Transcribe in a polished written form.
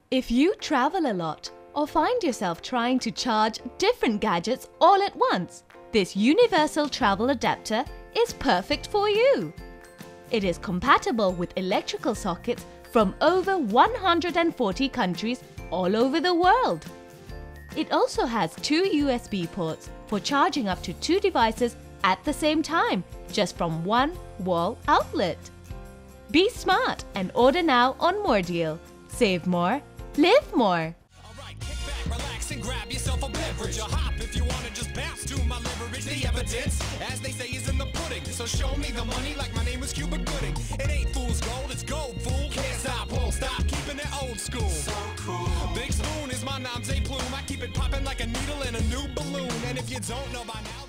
If you travel a lot or find yourself trying to charge different gadgets all at once, this universal travel adapter is perfect for you. It is compatible with electrical sockets from over 140 countries all over the world. It also has 2 USB ports for charging up to 2 devices at the same time, just from one wall outlet. Be smart and order now on Moredeal. Save more, live more. Alright, kick back, relax and grab yourself a beverage. A hop if you wanna just bounce to my leverage. The evidence, as they say, is in the pudding. So show me the money like my name is Cuba Gooding. It ain't fool's gold, it's gold, fool. Can't stop, won't stop, keeping it old school. So cool. Big Spoon is my nom de plume. I keep it popping like a needle in a new balloon. And if you don't know by now,